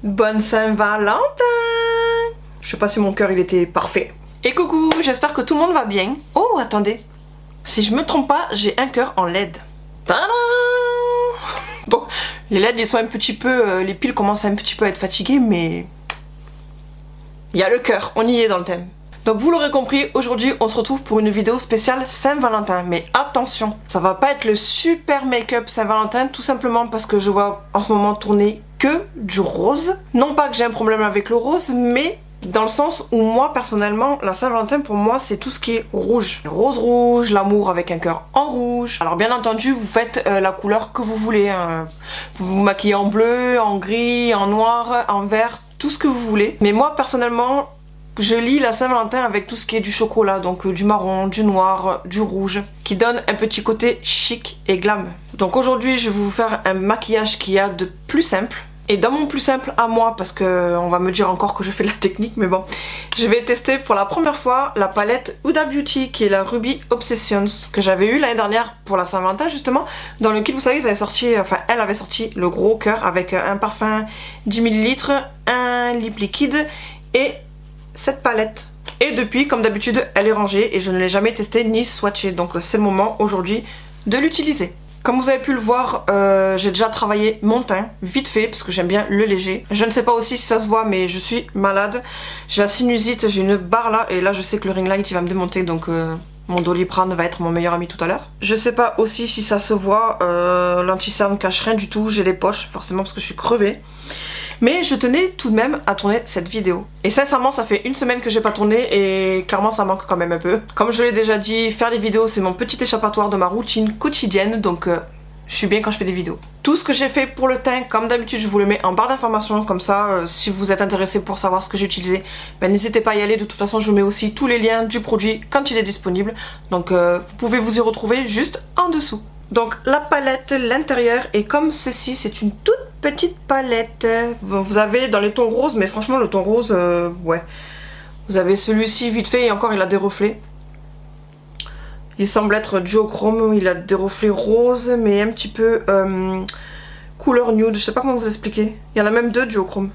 Bonne Saint-Valentin! Je sais pas si mon cœur il était parfait. Et coucou, j'espère que tout le monde va bien. Oh, attendez. Si je me trompe pas, j'ai un cœur en LED. Tadam! Bon, les LED ils sont un petit peu... les piles commencent un petit peu à être fatiguées, mais... il y a le cœur, on y est dans le thème. Donc vous l'aurez compris, aujourd'hui on se retrouve pour une vidéo spéciale Saint-Valentin. Mais attention, ça va pas être le super make-up Saint-Valentin, tout simplement parce que je vois en ce moment tourner que du rose. Non pas que j'ai un problème avec le rose, mais dans le sens où moi personnellement, la Saint-Valentin pour moi c'est tout ce qui est rouge. Rose rouge, l'amour avec un cœur en rouge. Alors bien entendu vous faites la couleur que vous voulez. Hein. Vous vous maquillez en bleu, en gris, en noir, en vert, tout ce que vous voulez. Mais moi personnellement, je lis la Saint-Valentin avec tout ce qui est du chocolat, donc du marron, du noir, du rouge, qui donne un petit côté chic et glam. Donc aujourd'hui je vais vous faire un maquillage qui a de plus simple. Et dans mon plus simple à moi, parce que on va me dire encore que je fais de la technique, mais bon, je vais tester pour la première fois la palette Huda Beauty, qui est la Ruby Obsessions, que j'avais eu l'année dernière pour la Saint-Valentin justement, dans lequel vous savez, elle avait sorti le gros cœur avec un parfum 10 ml, un lip liquide et cette palette. Et depuis, comme d'habitude, elle est rangée et je ne l'ai jamais testée ni swatchée, donc c'est le moment aujourd'hui de l'utiliser. Comme vous avez pu le voir, j'ai déjà travaillé mon teint, vite fait, parce que j'aime bien le léger. Je ne sais pas aussi si ça se voit, mais je suis malade. J'ai la sinusite, j'ai une barre là, et là je sais que le ring light il va me démonter, donc mon Doliprane va être mon meilleur ami tout à l'heure. Je sais pas aussi si ça se voit, l'anti-cerne cache rien du tout, j'ai les poches, forcément parce que je suis crevée. Mais je tenais tout de même à tourner cette vidéo. Et sincèrement, ça fait une semaine que j'ai pas tourné et clairement ça manque quand même un peu. Comme je l'ai déjà dit, faire des vidéos c'est mon petit échappatoire de ma routine quotidienne, donc je suis bien quand je fais des vidéos. Tout ce que j'ai fait pour le teint, comme d'habitude, je vous le mets en barre d'informations, comme ça, si vous êtes intéressé pour savoir ce que j'ai utilisé, ben, n'hésitez pas à y aller. De toute façon, je vous mets aussi tous les liens du produit quand il est disponible. Donc vous pouvez vous y retrouver juste en dessous. Donc la palette, l'intérieur est comme ceci, c'est une toute petite palette. Vous avez dans les tons roses, mais franchement le ton rose, ouais. Vous avez celui-ci vite fait et encore il a des reflets. Il semble être duochrome, il a des reflets roses mais un petit peu couleur nude, je sais pas comment vous expliquer. Il y en a même deux duochrome.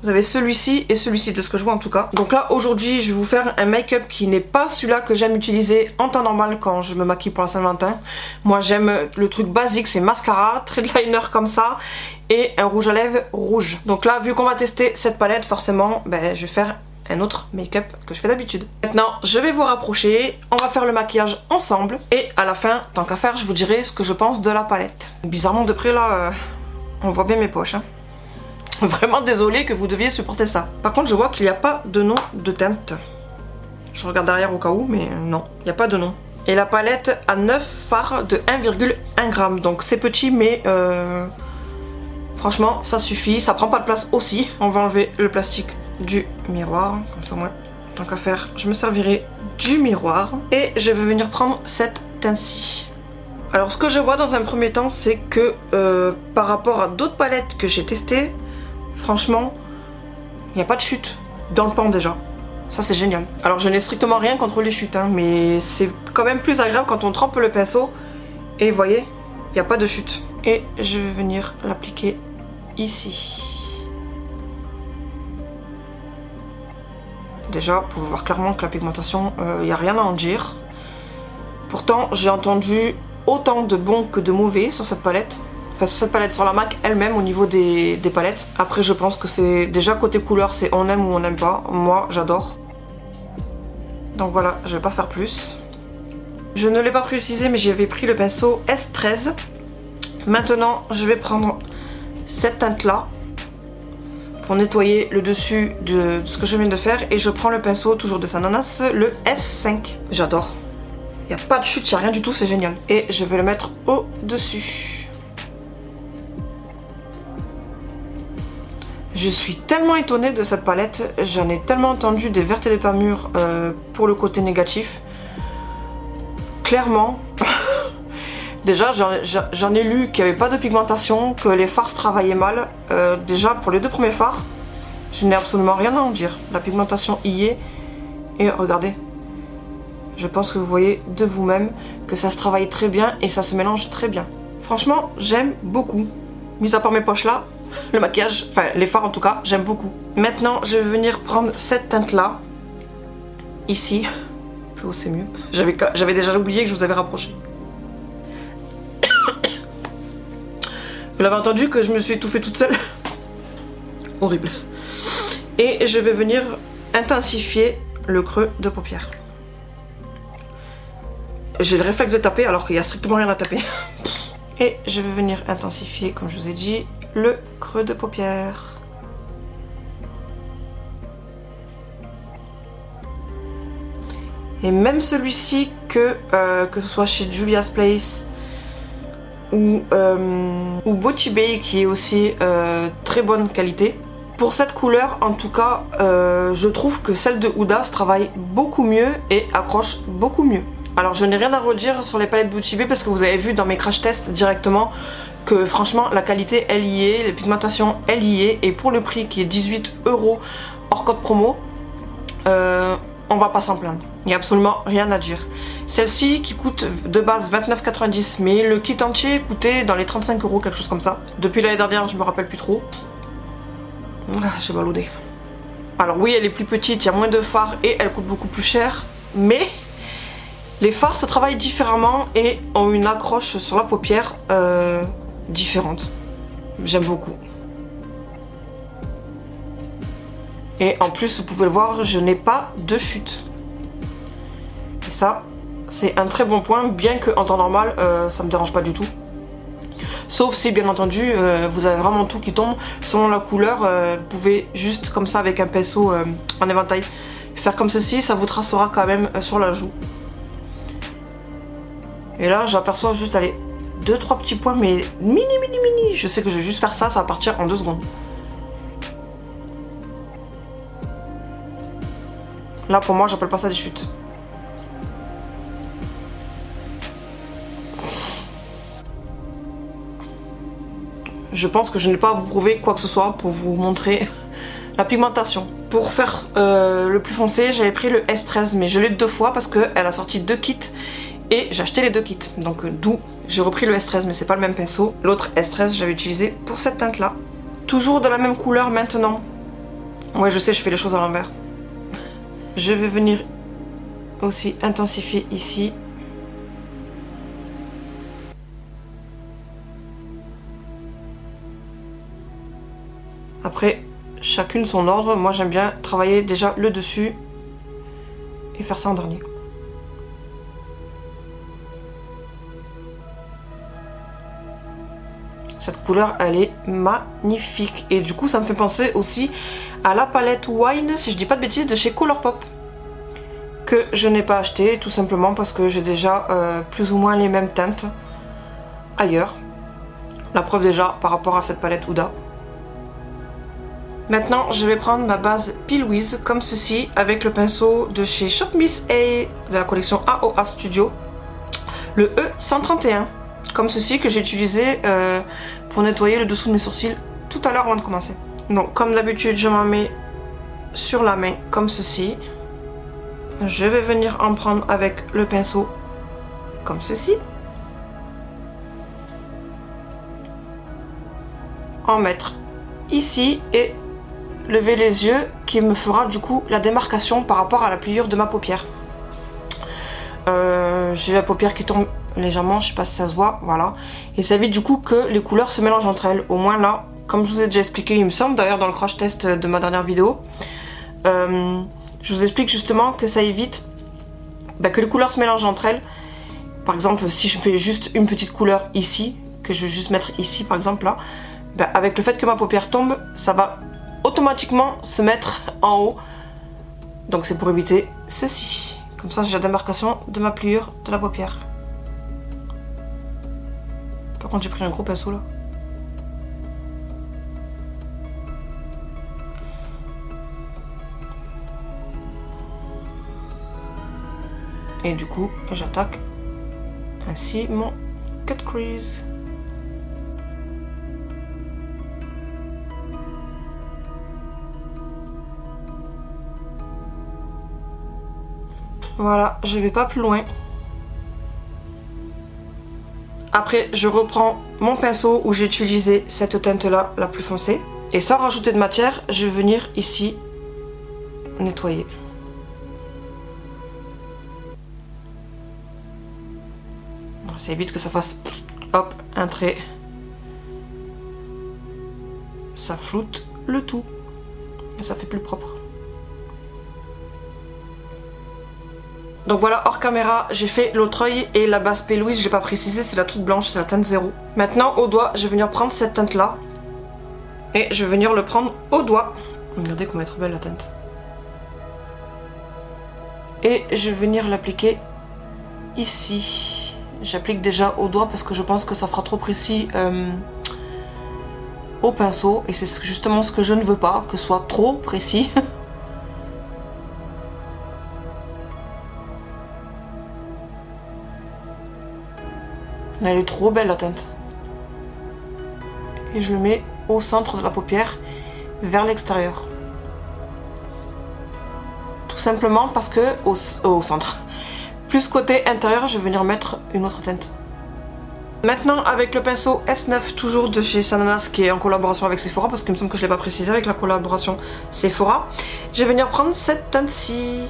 Vous avez celui-ci et celui-ci, de ce que je vois en tout cas. Donc là, aujourd'hui, je vais vous faire un make-up qui n'est pas celui-là que j'aime utiliser en temps normal quand je me maquille pour la Saint-Valentin. Moi, j'aime le truc basique, c'est mascara, trait de liner comme ça et un rouge à lèvres rouge. Donc là, vu qu'on va tester cette palette, forcément, ben, je vais faire un autre make-up que je fais d'habitude. Maintenant, je vais vous rapprocher, on va faire le maquillage ensemble et à la fin, tant qu'à faire, je vous dirai ce que je pense de la palette. Bizarrement, de près là, on voit bien mes poches, hein. Vraiment désolée que vous deviez supporter ça. Par contre, je vois qu'il n'y a pas de nom de teinte. Je regarde derrière au cas où, mais non, il n'y a pas de nom. Et la palette a 9 fards de 1,1 g. Donc c'est petit, mais franchement, ça suffit. Ça prend pas de place aussi. On va enlever le plastique du miroir. Comme ça, moi, tant qu'à faire, je me servirai du miroir. Et je vais venir prendre cette teinte-ci. Alors, ce que je vois dans un premier temps, c'est que par rapport à d'autres palettes que j'ai testées, franchement, il n'y a pas de chute dans le pan déjà. Ça c'est génial. Alors je n'ai strictement rien contre les chutes, hein, mais c'est quand même plus agréable quand on trempe le pinceau. Et vous voyez, il n'y a pas de chute. Et je vais venir l'appliquer ici. Déjà, vous pouvez voir clairement que la pigmentation, il n'y a rien à en dire. Pourtant, j'ai entendu autant de bons que de mauvais sur cette palette. Enfin sur cette palette, sur la MAC elle-même au niveau des palettes. Après je pense que c'est déjà côté couleur, c'est on aime ou on n'aime pas. Moi j'adore. Donc voilà, je vais pas faire plus. Je ne l'ai pas précisé mais j'avais pris le pinceau S13. Maintenant je vais prendre cette teinte là pour nettoyer le dessus de ce que je viens de faire. Et je prends le pinceau toujours de Sananas, le S5. J'adore. Il n'y a pas de chute, il n'y a rien du tout, c'est génial. Et je vais le mettre au-dessus. Je suis tellement étonnée de cette palette, j'en ai tellement entendu des vertes et des pas mûres pour le côté négatif. Clairement, déjà j'en ai lu qu'il n'y avait pas de pigmentation, que les fards se travaillaient mal. Déjà pour les deux premiers fards, je n'ai absolument rien à en dire. La pigmentation y est et regardez, je pense que vous voyez de vous-même que ça se travaille très bien et ça se mélange très bien. Franchement, j'aime beaucoup. Mis à part mes poches là, Le maquillage, enfin les fards en tout cas, j'aime beaucoup. Maintenant, je vais venir prendre cette teinte-là. Ici. Plus haut, c'est mieux. J'avais déjà oublié que je vous avais rapproché. Vous l'avez entendu que je me suis étouffée toute seule. Horrible. Et je vais venir intensifier le creux de paupière. J'ai le réflexe de taper alors qu'il n'y a strictement rien à taper. Et je vais venir intensifier, comme je vous ai dit, le creux de paupière. Et même celui-ci, que ce soit chez Juvia's Place ou Beauty Bay, qui est aussi très bonne qualité. Pour cette couleur, en tout cas, je trouve que celle de Huda se travaille beaucoup mieux et accroche beaucoup mieux. Alors je n'ai rien à redire sur les palettes Beauty Bay parce que vous avez vu dans mes crash tests directement que franchement la qualité elle y est, les pigmentations elle y est, et pour le prix qui est 18 € hors code promo, on va pas s'en plaindre. Il n'y a absolument rien à dire. Celle-ci qui coûte de base 29,90 €, mais le kit entier coûtait dans les 35 €, quelque chose comme ça. Depuis l'année dernière, je me rappelle plus trop. Ah, j'ai mal au nez. Alors oui, elle est plus petite, il y a moins de fards et elle coûte beaucoup plus cher, mais les fards se travaillent différemment et ont une accroche sur la paupière différente. J'aime beaucoup. Et en plus, vous pouvez le voir, je n'ai pas de chute. Et ça, c'est un très bon point, bien que en temps normal, ça me dérange pas du tout. Sauf si, bien entendu, vous avez vraiment tout qui tombe. Selon la couleur, vous pouvez juste comme ça, avec un pinceau en éventail, faire comme ceci, ça vous tracera quand même sur la joue. Et là, j'aperçois juste, allez, 2-3 petits points, mais mini. Je sais que je vais juste faire ça, ça va partir en 2 secondes. Là, pour moi, j'appelle pas ça des chutes. Je pense que je n'ai pas à vous prouver quoi que ce soit pour vous montrer la pigmentation. Pour faire le plus foncé, j'avais pris le S13, mais je l'ai 2 fois parce qu'elle a sorti 2 kits et j'ai acheté les 2 kits. Donc d'où j'ai repris le S13, mais c'est pas le même pinceau. L'autre S13, j'avais utilisé pour cette teinte-là. Toujours de la même couleur maintenant. Ouais, je sais, je fais les choses à l'envers. Je vais venir aussi intensifier ici. Après, chacune son ordre. Moi, j'aime bien travailler déjà le dessus et faire ça en dernier. Cette couleur, elle est magnifique. Et du coup, ça me fait penser aussi à la palette Wine, si je dis pas de bêtises, de chez Colourpop. Que je n'ai pas acheté, tout simplement parce que j'ai déjà plus ou moins les mêmes teintes ailleurs. La preuve déjà par rapport à cette palette Huda. Maintenant, je vais prendre ma base P. Louise comme ceci avec le pinceau de chez Shop Miss A de la collection AOA Studio, le E131, comme ceci, que j'ai utilisé pour nettoyer le dessous de mes sourcils tout à l'heure avant de commencer. Donc, comme d'habitude, je m'en mets sur la main comme ceci. Je vais venir en prendre avec le pinceau comme ceci. En mettre ici et lever les yeux, qui me fera du coup la démarcation par rapport à la pliure de ma paupière. J'ai la paupière qui tombe légèrement, je sais pas si ça se voit, voilà. Et ça évite du coup que les couleurs se mélangent entre elles. Au moins là, comme je vous ai déjà expliqué, il me semble, d'ailleurs dans le crash test de ma dernière vidéo, je vous explique justement que ça évite que les couleurs se mélangent entre elles. Par exemple, si je fais juste une petite couleur ici, que je vais juste mettre ici par exemple là, avec le fait que ma paupière tombe, ça va automatiquement se mettre en haut. Donc c'est pour éviter ceci. Comme ça, j'ai la démarcation de ma pliure de la paupière. Par contre, j'ai pris un gros pinceau là. Et du coup, j'attaque ainsi mon cut crease. Voilà, je vais pas plus loin. Après, je reprends mon pinceau où j'ai utilisé cette teinte-là, la plus foncée. Et sans rajouter de matière, je vais venir ici nettoyer. Ça évite que ça fasse hop, un trait. Ça floute le tout. Et ça fait plus propre. Donc voilà, hors caméra, j'ai fait l'autre œil et la base P. Louise, je l'ai pas précisé, c'est la toute blanche, c'est la teinte 0. Maintenant, au doigt, je vais venir prendre cette teinte-là. Et je vais venir le prendre au doigt. Regardez comment elle est trop belle la teinte. Et je vais venir l'appliquer ici. J'applique déjà au doigt parce que je pense que ça fera trop précis au pinceau. Et c'est justement ce que je ne veux pas, que ce soit trop précis. Elle est trop belle la teinte. Et je le mets au centre de la paupière, vers l'extérieur. Tout simplement parce que au centre. Plus côté intérieur, je vais venir mettre une autre teinte. Maintenant, avec le pinceau S9, toujours de chez Sananas, qui est en collaboration avec Sephora, parce qu'il me semble que je ne l'ai pas précisé avec la collaboration Sephora, je vais venir prendre cette teinte-ci.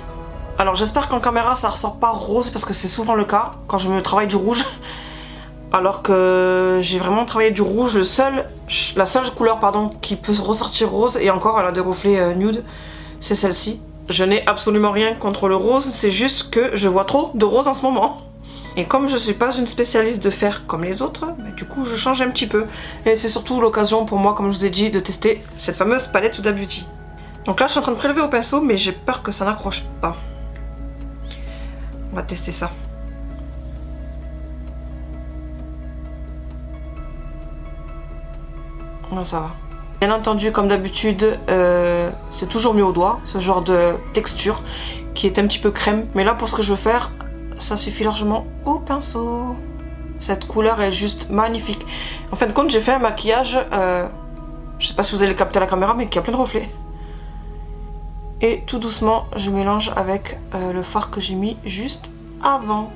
Alors j'espère qu'en caméra ça ressort pas rose, parce que c'est souvent le cas quand je me travaille du rouge. Alors que j'ai vraiment travaillé du rouge, la seule couleur qui peut ressortir rose, et encore elle a des reflets nude, c'est celle-ci. Je n'ai absolument rien contre le rose, c'est juste que je vois trop de rose en ce moment. Et comme je suis pas une spécialiste de faire comme les autres, bah, du coup je change un petit peu. Et c'est surtout l'occasion pour moi, comme je vous ai dit, de tester cette fameuse palette Huda Beauty. Donc là je suis en train de prélever au pinceau, mais j'ai peur que ça n'accroche pas. On va tester ça. Non, ça va. Bien entendu, comme d'habitude, c'est toujours mieux au doigt, ce genre de texture qui est un petit peu crème. Mais là, pour ce que je veux faire, ça suffit largement au pinceau. Cette couleur est juste magnifique. En fin de compte, j'ai fait un maquillage, je sais pas si vous allez le capter à la caméra, mais qui a plein de reflets. Et tout doucement, je mélange avec le fard que j'ai mis juste avant.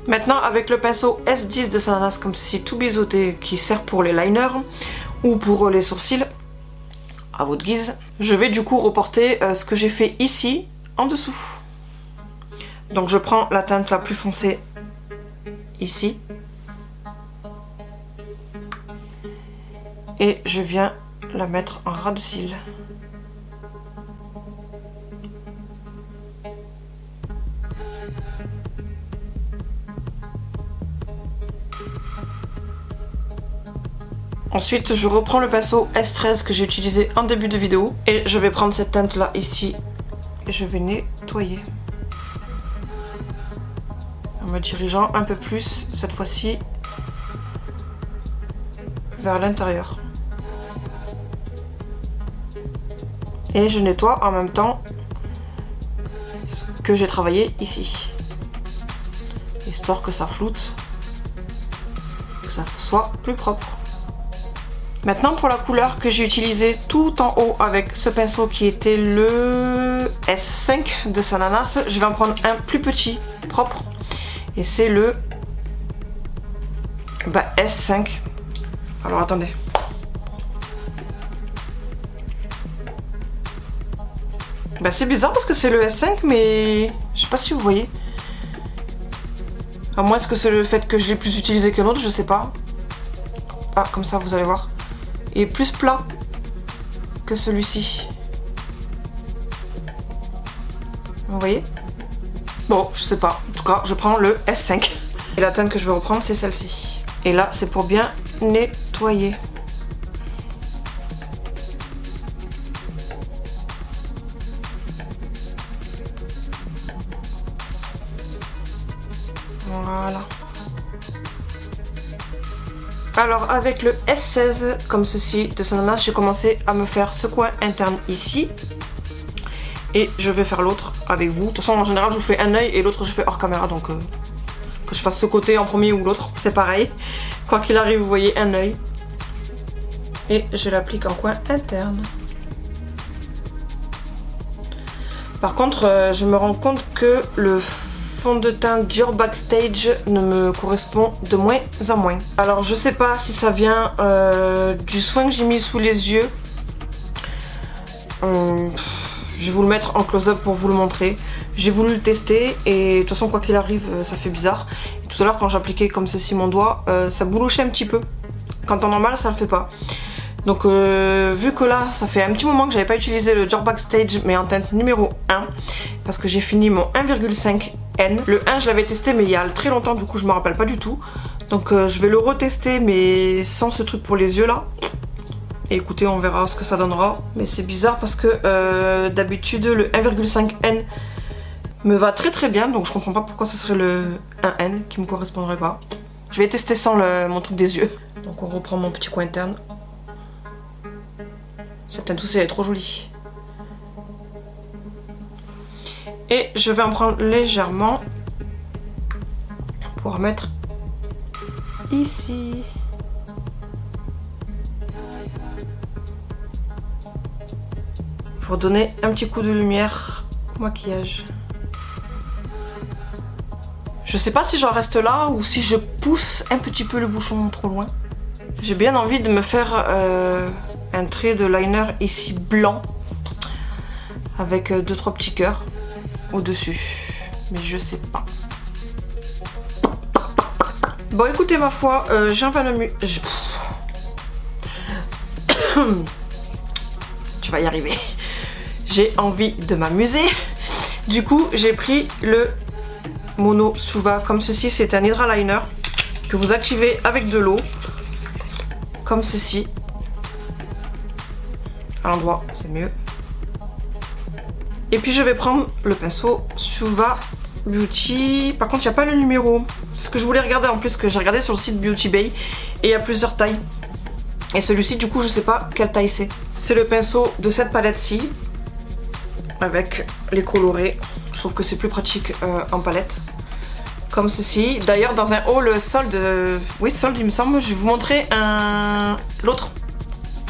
Maintenant, avec le pinceau S10 de Sananas, comme ceci, tout biseauté, qui sert pour les liners ou pour les sourcils, à votre guise, je vais du coup reporter ce que j'ai fait ici, en dessous. Donc je prends la teinte la plus foncée, ici. Et je viens la mettre en ras de cils. Ensuite, je reprends le pinceau S13 que j'ai utilisé en début de vidéo et je vais prendre cette teinte là ici et je vais nettoyer. En me dirigeant un peu plus cette fois-ci vers l'intérieur. Et je nettoie en même temps ce que j'ai travaillé ici. Histoire que ça floute, que ça soit plus propre. Maintenant pour la couleur que j'ai utilisée tout en haut avec ce pinceau qui était le S5 de Sananas, je vais en prendre un plus petit, propre. Et c'est le S5. Alors attendez. C'est bizarre parce que c'est le S5 mais je sais pas si vous voyez. À moins est-ce que c'est le fait que je l'ai plus utilisé que l'autre, je sais pas. Ah, comme ça vous allez voir. Et plus plat que celui-ci. Vous voyez? Bon, je sais pas. En tout cas, je prends le S5. Et la teinte que je vais reprendre, c'est celle-ci. Et là, c'est pour bien nettoyer. Voilà. Alors avec le S16 comme ceci de Sananas, j'ai commencé à me faire ce coin interne ici. Et je vais faire l'autre avec vous. De toute façon en général je vous fais un œil et l'autre je fais hors caméra. Donc que je fasse ce côté en premier ou l'autre, c'est pareil. Quoi qu'il arrive vous voyez un œil. Et je l'applique en coin interne. Par contre, je me rends compte que le fond de teint Dior Backstage ne me correspond de moins en moins. Alors je sais pas si ça vient du soin que j'ai mis sous les yeux. Je vais vous le mettre en close-up pour vous le montrer. J'ai voulu le tester et de toute façon quoi qu'il arrive ça fait bizarre. Et tout à l'heure quand j'appliquais comme ceci mon doigt, ça boulouchait un petit peu. Quand en normal ça le fait pas. Donc vu que là ça fait un petit moment que j'avais pas utilisé le Dior Backstage mais en teinte numéro 1 parce que j'ai fini mon 1,5 N. Le 1 je l'avais testé mais il y a très longtemps, du coup je me rappelle pas du tout. Donc je vais le retester mais sans ce truc pour les yeux là. Et écoutez, on verra ce que ça donnera. Mais c'est bizarre parce que d'habitude le 1,5 N me va très très bien. Donc je comprends pas pourquoi ce serait le 1 N qui me correspondrait pas. Je vais tester sans mon truc des yeux. Donc on reprend mon petit coin interne. Cette teinte aussi elle est trop jolie. Et je vais en prendre légèrement pour mettre ici. Pour donner un petit coup de lumière au maquillage. Je sais pas si j'en reste là ou si je pousse un petit peu le bouchon trop loin. J'ai bien envie de me faire un trait de liner ici blanc avec 2-3 petits cœurs au dessus, mais je sais pas. Bon écoutez ma foi, j'ai un tu vas y arriver. J'ai envie de m'amuser. Du coup j'ai pris le Mono Suva comme ceci. C'est un Hydra Liner que vous activez avec de l'eau comme ceci. À l'endroit c'est mieux. Et puis je vais prendre le pinceau Suva Beauty. Par contre il n'y a pas le numéro. C'est ce que je voulais regarder en plus, que j'ai regardé sur le site Beauty Bay. Et il y a plusieurs tailles. Et celui-ci du coup je sais pas quelle taille c'est. C'est le pinceau de cette palette-ci. Avec les colorés. Je trouve que c'est plus pratique en palette. Comme ceci. D'ailleurs dans un haul solde, oui solde il me semble, je vais vous montrer l'autre.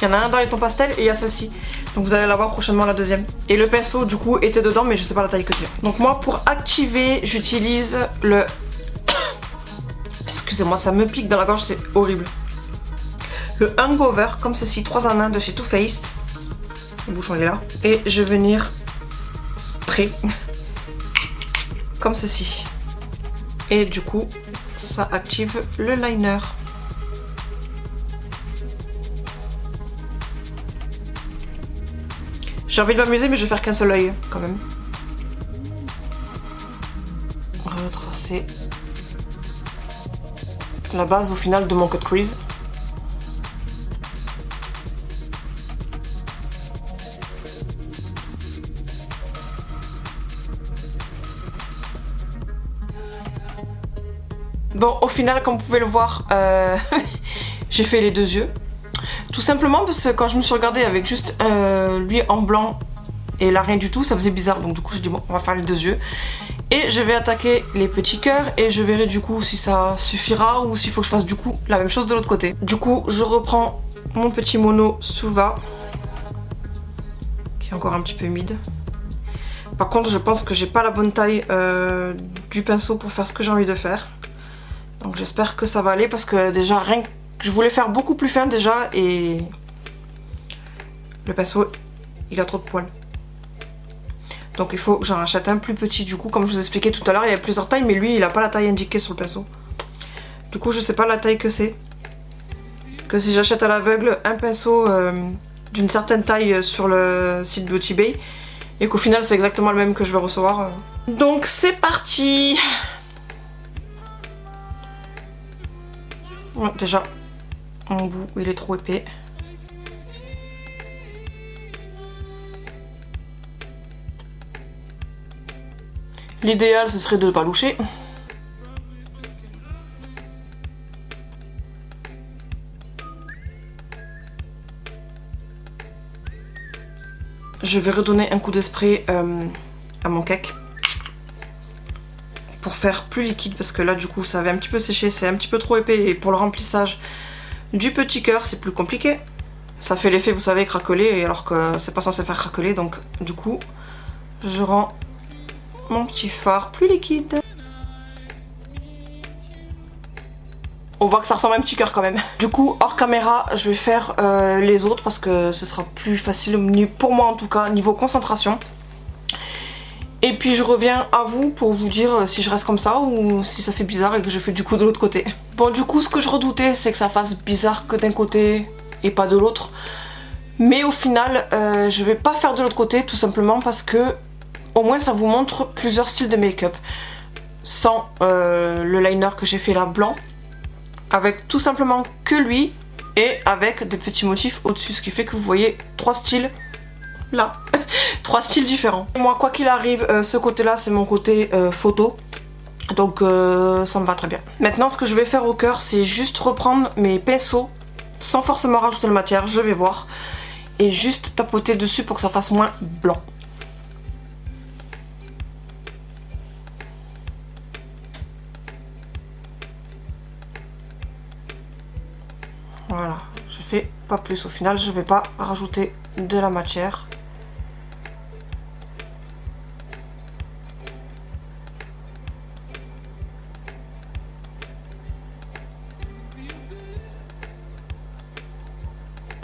Il y en a un dans les tons pastels et il y a celle-ci. Donc vous allez la voir prochainement la deuxième. Et le pinceau du coup était dedans mais je sais pas la taille que c'est. Donc moi pour activer j'utilise le... Excusez-moi ça me pique dans la gorge, c'est horrible. Le Hangover comme ceci, 3 en 1 de chez Too Faced. Le bouchon il est là. Et je vais venir spray comme ceci. Et du coup ça active le liner. J'ai envie de m'amuser mais je vais faire qu'un seul œil quand même. Retracer la base au final de mon cut crease. Bon, au final, comme vous pouvez le voir, j'ai fait les deux yeux. Tout simplement parce que quand je me suis regardée avec juste lui en blanc et là rien du tout, ça faisait bizarre. Donc du coup, j'ai dit bon, on va faire les deux yeux. Et je vais attaquer les petits cœurs et je verrai du coup si ça suffira ou s'il faut que je fasse du coup la même chose de l'autre côté. Du coup, je reprends mon petit Mono Suva qui est encore un petit peu humide. Par contre, je pense que j'ai pas la bonne taille du pinceau pour faire ce que j'ai envie de faire. Donc j'espère que ça va aller parce que déjà rien que je voulais faire beaucoup plus fin déjà et le pinceau il a trop de poils. Donc il faut que j'en achète un plus petit du coup, comme je vous expliquais tout à l'heure il y a plusieurs tailles mais lui il a pas la taille indiquée sur le pinceau. Du coup je sais pas la taille que c'est. Que si j'achète à l'aveugle un pinceau d'une certaine taille sur le site Beauty Bay et qu'au final c'est exactement le même que je vais recevoir. Donc c'est parti. Ouais, déjà mon bout il est trop épais. L'idéal ce serait de ne pas loucher. Je vais redonner un coup de spray à mon cake pour faire plus liquide parce que là du coup ça avait un petit peu séché, c'est un petit peu trop épais et pour le remplissage du petit cœur c'est plus compliqué. Ça fait l'effet vous savez craqueler alors que c'est pas censé faire craqueler donc du coup je rends mon petit fard plus liquide. On voit que ça ressemble à un petit cœur quand même. Du coup, hors caméra, je vais faire les autres parce que ce sera plus facile pour moi en tout cas, niveau concentration. Et puis je reviens à vous pour vous dire si je reste comme ça ou si ça fait bizarre et que je fais du coup de l'autre côté. Bon, du coup, ce que je redoutais, c'est que ça fasse bizarre que d'un côté et pas de l'autre. Mais au final, je vais pas faire de l'autre côté tout simplement parce que au moins ça vous montre plusieurs styles de make-up. Sans le liner que j'ai fait là blanc. Avec tout simplement que lui et avec des petits motifs au-dessus, ce qui fait que vous voyez 3 styles là, 3 styles différents. Et moi, quoi qu'il arrive, ce côté-là, c'est mon côté photo, donc ça me va très bien. Maintenant, ce que je vais faire au cœur, c'est juste reprendre mes pinceaux, sans forcément rajouter de matière, je vais voir, et juste tapoter dessus pour que ça fasse moins blanc. Voilà, je fais pas plus. Au final, je vais pas rajouter de la matière.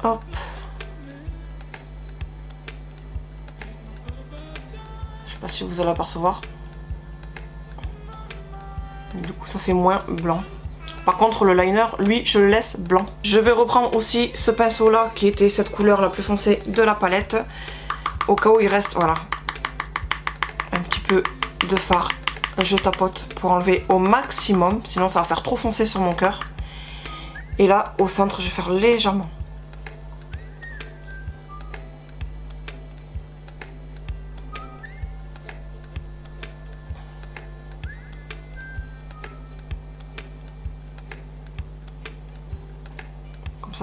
Hop. Je sais pas si vous allez apercevoir. Du coup, ça fait moins blanc. Par contre, le liner, lui, je le laisse blanc. Je vais reprendre aussi ce pinceau-là, qui était cette couleur la plus foncée de la palette. Au cas où il reste, voilà, un petit peu de fard. Je tapote pour enlever au maximum, sinon ça va faire trop foncé sur mon cœur. Et là, au centre, je vais faire légèrement.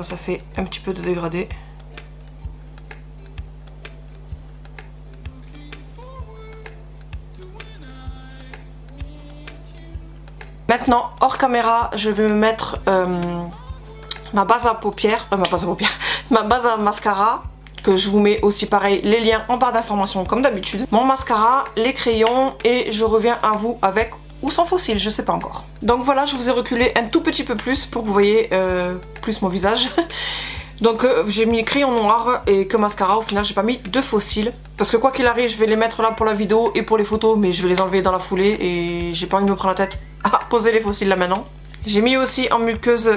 Ça fait un petit peu de dégradé. Maintenant, hors caméra, je vais me mettre ma base à paupières, ma base à mascara, que je vous mets aussi pareil les liens en barre d'informations comme d'habitude. Mon mascara, les crayons et je reviens à vous avec ou sans faux cils, je sais pas encore. Donc voilà, je vous ai reculé un tout petit peu plus pour que vous voyez plus mon visage. Donc j'ai mis crayon noir et que mascara, au final j'ai pas mis de faux cils. Parce que quoi qu'il arrive, je vais les mettre là pour la vidéo et pour les photos, mais je vais les enlever dans la foulée et j'ai pas envie de me prendre la tête à poser les faux cils là maintenant. J'ai mis aussi en muqueuse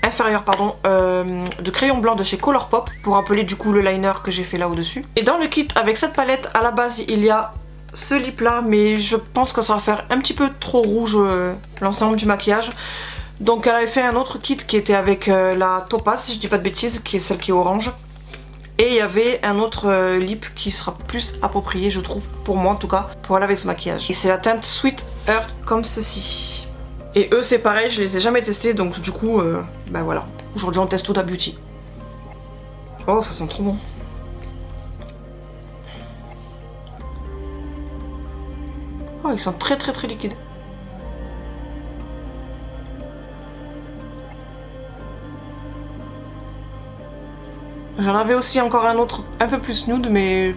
inférieure pardon, de crayon blanc de chez Colourpop pour rappeler du coup le liner que j'ai fait là au-dessus. Et dans le kit avec cette palette, à la base il y a ce lip là, mais je pense que ça va faire un petit peu trop rouge l'ensemble du maquillage. Donc elle avait fait un autre kit qui était avec la Topaz, si je dis pas de bêtises, qui est celle qui est orange. Et il y avait un autre lip qui sera plus approprié, je trouve, pour moi en tout cas, pour aller avec ce maquillage. Et c'est la teinte Sweet Earth comme ceci. Et eux c'est pareil, je les ai jamais testés, donc du coup, ben voilà. Aujourd'hui on teste Huda Beauty. Oh, ça sent trop bon. Oh, ils sont très liquides. J'en avais aussi encore un autre un peu plus nude, mais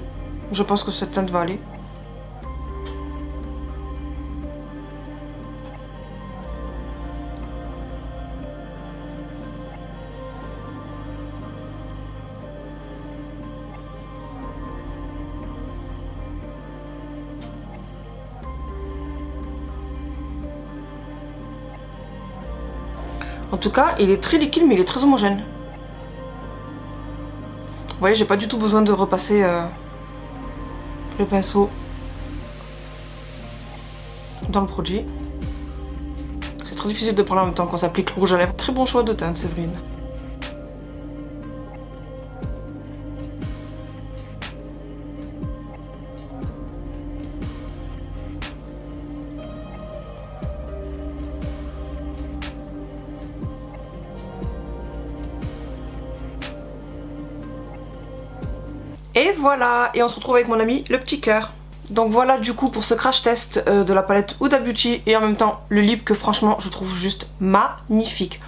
je pense que cette teinte va aller. En tout cas, il est très liquide, mais il est très homogène. Vous voyez, j'ai pas du tout besoin de repasser le pinceau dans le produit. C'est très difficile de prendre en même temps quand on s'applique le rouge à lèvres. Très bon choix de teinte, Séverine. Et voilà, et on se retrouve avec mon ami le petit cœur. Donc voilà du coup pour ce crash test de la palette Huda Beauty et en même temps le lip que franchement je trouve juste magnifique.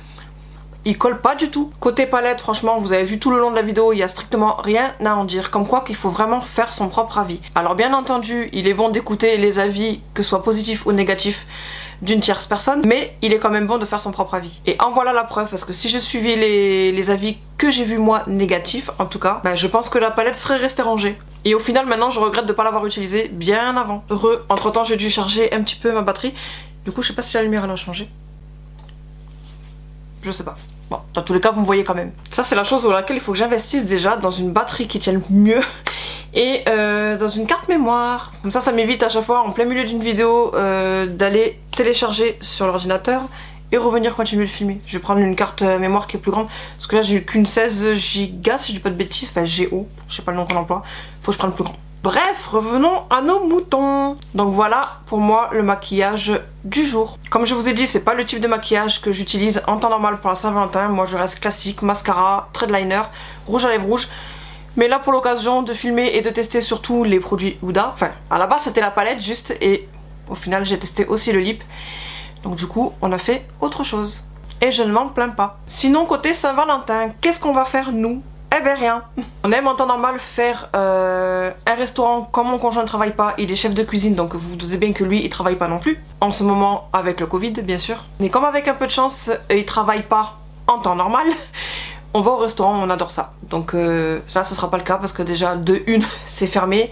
il colle pas du tout. Côté palette, franchement, vous avez vu tout le long de la vidéo, il y a strictement rien à en dire. Comme quoi qu'il faut vraiment faire son propre avis. Alors bien entendu, il est bon d'écouter les avis, que ce soit positifs ou négatifs, d'une tierce personne, mais il est quand même bon de faire son propre avis. Et en voilà la preuve, parce que si je suivais les avis que j'ai vus moi négatifs, en tout cas, je pense que la palette serait restée rangée. Et au final, maintenant, je regrette de ne pas l'avoir utilisée bien avant. Heureux, entre temps, j'ai dû charger un petit peu ma batterie. Du coup, je sais pas si la lumière elle a changé. Je sais pas. Bon, dans tous les cas, vous me voyez quand même. Ça, c'est la chose sur laquelle il faut que j'investisse déjà, dans une batterie qui tienne mieux. Et dans une carte mémoire. Comme ça m'évite à chaque fois, en plein milieu d'une vidéo, d'aller télécharger sur l'ordinateur et revenir continuer de filmer. Je vais prendre une carte mémoire qui est plus grande. Parce que là, j'ai qu'une 16 Go, si je dis pas de bêtises. Enfin, GO, je sais pas le nom qu'on emploie. Faut que je prenne plus grand. Bref, revenons à nos moutons. Donc voilà pour moi le maquillage du jour. Comme je vous ai dit, c'est pas le type de maquillage que j'utilise en temps normal pour la Saint-Valentin. Moi je reste classique, mascara, trait de liner, rouge à lèvres rouge. Mais là pour l'occasion de filmer et de tester surtout les produits Huda. Enfin, à la base c'était la palette juste et au final j'ai testé aussi le lip. Donc du coup on a fait autre chose. Et je ne m'en plains pas. Sinon côté Saint-Valentin, qu'est-ce qu'on va faire nous ? Eh ben rien. On aime en temps normal faire un restaurant. Comme mon conjoint ne travaille pas, il est chef de cuisine, donc vous vous doutez bien que lui il travaille pas non plus. En ce moment avec le Covid bien sûr. Mais comme avec un peu de chance, il travaille pas en temps normal, on va au restaurant, on adore ça. Donc là ce sera pas le cas parce que déjà de une c'est fermé.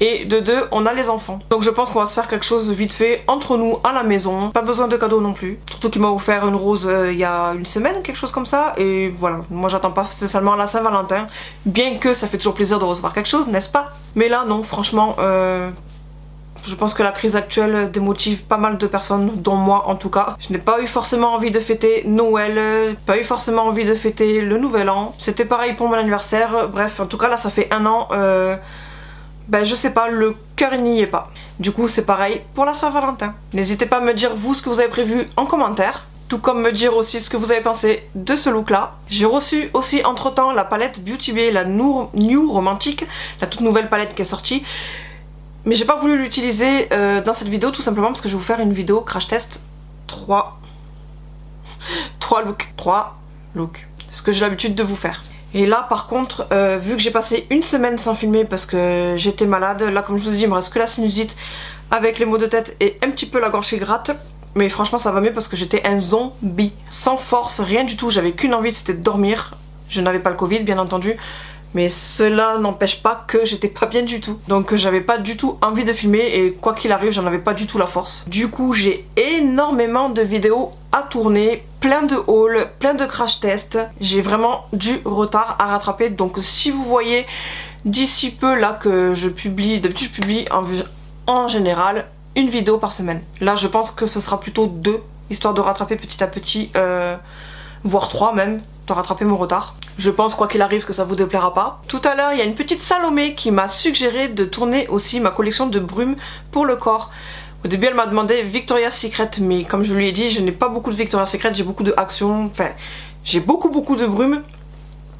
Et de deux, on a les enfants. Donc je pense qu'on va se faire quelque chose vite fait entre nous à la maison. Pas besoin de cadeaux non plus. Surtout qu'il m'a offert une rose il y a une semaine, quelque chose comme ça. Et voilà, moi j'attends pas spécialement la Saint-Valentin. Bien que ça fait toujours plaisir de recevoir quelque chose, n'est-ce pas? Mais là non, franchement, je pense que la crise actuelle démotive pas mal de personnes, dont moi en tout cas. Je n'ai pas eu forcément envie de fêter Noël, pas eu forcément envie de fêter le Nouvel An. C'était pareil pour mon anniversaire. Bref, en tout cas là ça fait un an... je sais pas, le cœur n'y est pas. Du coup c'est pareil pour la Saint-Valentin. N'hésitez pas à me dire vous ce que vous avez prévu en commentaire. Tout comme me dire aussi ce que vous avez pensé de ce look là. J'ai reçu aussi entre temps la palette Beauty Bay, la New Romantique, la toute nouvelle palette qui est sortie. Mais j'ai pas voulu l'utiliser dans cette vidéo tout simplement parce que je vais vous faire une vidéo crash test 3 looks. Ce que j'ai l'habitude de vous faire. Et là par contre, vu que j'ai passé une semaine sans filmer parce que j'étais malade, là comme je vous ai dit il me reste que la sinusite avec les maux de tête et un petit peu la gorge qui gratte. Mais franchement ça va mieux parce que j'étais un zombie, sans force, rien du tout, j'avais qu'une envie, c'était de dormir. Je n'avais pas le Covid bien entendu, mais cela n'empêche pas que j'étais pas bien du tout. Donc j'avais pas du tout envie de filmer et quoi qu'il arrive j'en avais pas du tout la force. Du coup j'ai énormément de vidéos à tourner, plein de hauls, plein de crash tests. J'ai vraiment du retard à rattraper. Donc si vous voyez d'ici peu là que je publie, d'habitude je publie en général une vidéo par semaine. Là je pense que ce sera plutôt 2, histoire de rattraper petit à petit, voire 3 même, de rattraper mon retard. Je pense quoi qu'il arrive que ça vous déplaira pas. Tout à l'heure il y a une petite Salomé qui m'a suggéré de tourner aussi ma collection de brumes pour le corps. Au début elle m'a demandé Victoria's Secret, mais comme je lui ai dit je n'ai pas beaucoup de Victoria's Secret, j'ai beaucoup de Action, enfin j'ai beaucoup de brumes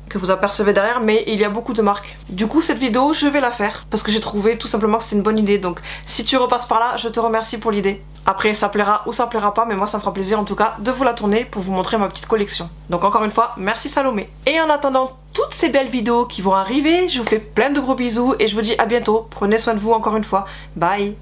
que vous apercevez derrière, mais il y a beaucoup de marques. Du coup cette vidéo je vais la faire parce que j'ai trouvé tout simplement que c'était une bonne idée. Donc si tu repasses par là, je te remercie pour l'idée. Après ça plaira ou ça plaira pas, mais moi ça me fera plaisir en tout cas de vous la tourner pour vous montrer ma petite collection. Donc encore une fois merci Salomé. Et en attendant toutes ces belles vidéos qui vont arriver, je vous fais plein de gros bisous et je vous dis à bientôt. Prenez soin de vous encore une fois. Bye.